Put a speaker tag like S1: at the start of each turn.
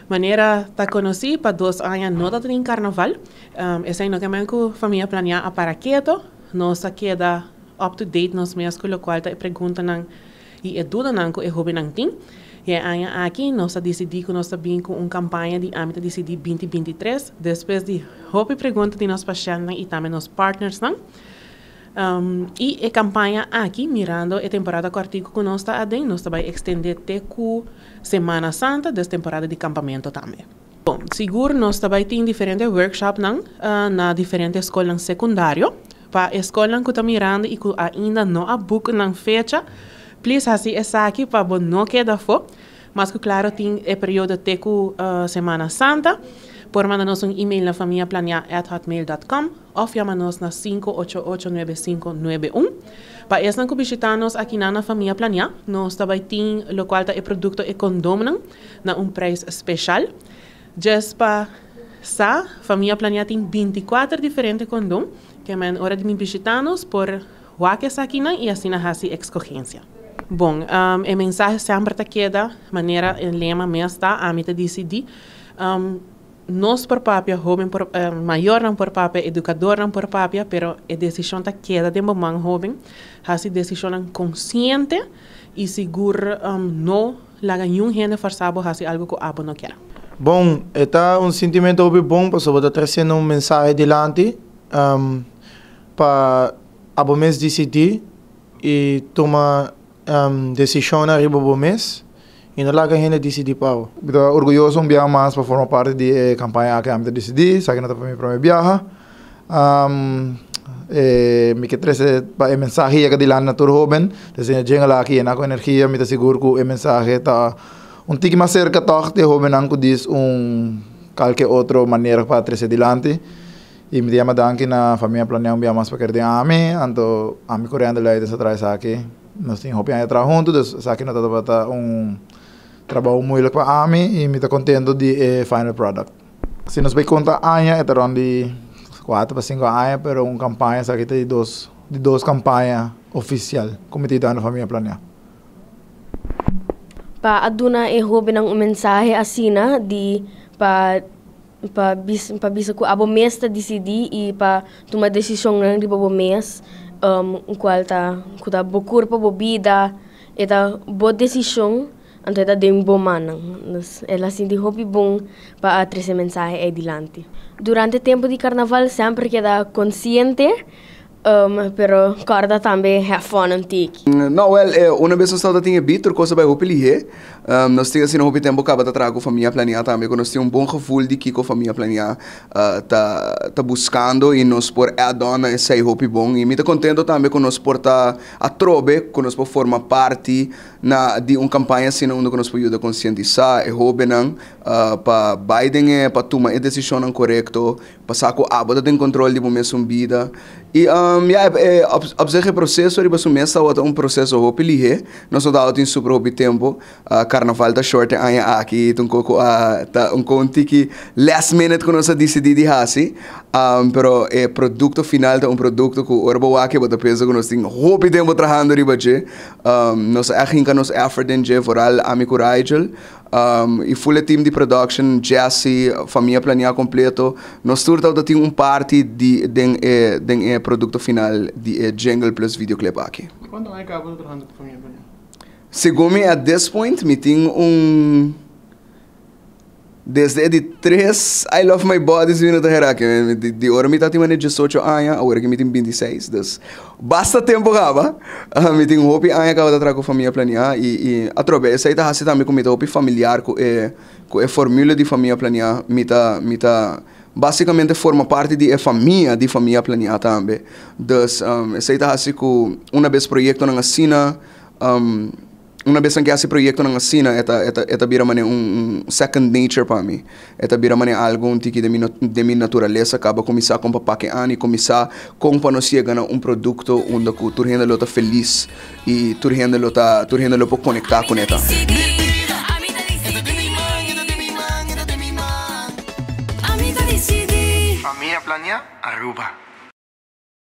S1: Maneira tá conheci para 2 anos não tá em carnaval. Esse ano também com a família planear a paraquedo. Nós queda up to date nos meios com o qual tá pergunta nang e eduda nang ko e hobby nang ting. E aí aqui nós decidimos que nós também com uma campanha de âmbito decidir 2023. Depois de hobby pergunta de nós pacientes e também nos partners nang. E a campanha aqui, mirando a temporada que o artigo que nós está adentro, nós vai estender até com Semana Santa, dessa temporada de campamento também. Bom, seguro nós vai ter diferentes workshops na diferentes escolas secundárias. Para a escola que está mirando e que ainda não há book na fecha, please assim essa aqui para não quedar fora. Mas que claro, tem o período até com Semana Santa. Por mandar-nos um e-mail na familiaplanear@hotmail.com ou chamar-nos na 588-9591. Para essa que visitar-nos aqui na Família Planear, nós também temos o qual é produto e condom na preço especial. Just para essa Família Planear tem 24 diferentes condom que é hora de me visitar-nos por waques aqui e assim na escolhência. Bom, a mensagem sempre está queda, maneira o lema mesmo está, a mim decidir. Nós por papia, jovem maior não por papia, educador não por papia, pero a decisão está queda de mamãe jovem, essa decisão consciente e segura não laga nenhum gente forçado a fazer algo que a não quer.
S2: Bom, é um sentimento bom, porque você está trazendo uma mensagem adiante para a mês decidir e tomar decisão na riba do mês. E não laga gente decidir para. Estou orgulhoso um dia mais para formar parte da campanha que a gente decidir, sabe que não está para mim viajar. Me que trazer a mensagem que dilan na tur jovem, desde que lá aqui na com energia, me está seguro que a mensagem está tique mais cerca toque de jovem não diz qualquer outra maneira para trazer dilante. E me chama danke na família planear um dia mais para querer a mim, então a mim correndo lá dessa atrás aqui. Nós temos hopi aí atrás juntos, sabe que não está para trabalho muito para a mim e me está contente de final product. Se nós vai contar anos, é around de 4 para 5 anos, pero uma campanha, sabe que tem duas campanhas oficiais cometidas na família planear.
S3: Para aduna e hobby ng mensahe asina di pa bisa ko abo mes ta decidi e pa tuma desisyon ng di bo mes qual ta kuda bokur pa bobida eta bo desisyon anto eta dem bo manang ela sindi hobby bom pa atrese mensahe e dilante durante tempo di carnaval sempre queda consciente pero corda também have fun and take.
S4: Não, uma vez nós tinha bitter coisa vai hopelie. Nós tínhamos assim no tempo acaba de trago família planear também, quando nós tínhamos bom gevoel de que a família planear tá buscando e nós por add-on esse hope bom e me tá contento também quando nós por tá a trobe, quando nós por formar parte de uma campanha assim onde nós podemos conscientizar e hope não para Biden para tomar a decisão correta, passar com a boda de controle de momento vida. E observe o processo, ele vai um processo hopelie. Nós não dá super hope tempo. Carnaval tá short aqui, então tá conti que last minute que nós decidimos de fazer. Pero o produto final é produto que o aqui bota peso que nós tem hope tempo trabalhando riba je. Nós que nós effort em je foral amigo Rigel. E full team de production, Jesse, família planear completo. Nós turta tem parte de produto final de jingle plus videoclip aqui.
S2: Quanto é que acaba trabalhando com a família planear?
S4: Segundo at this point, me tem desde de 3 I Love My Bodies vindo da Heraki. De hora me tá tem 18 anos, agora que me tem 26. Dus basta tempo acaba. Me tem hope acaba de trazer com a família planear e através aí tá assim também com me hope familiar com a fórmula de família planear, me tá basicamente forma parte de família planear também. Dus aí tá assim com uma vez projeto na assina uma vez que esse projeto na assina, eta vira second nature para mim. Eta vira algo que de minha natureza acaba começar com papá que ani começar com para nós chegar a produto onde que tu rende lo feliz e tu rende lo para conectar com ela.
S5: Família Planear, Aruba.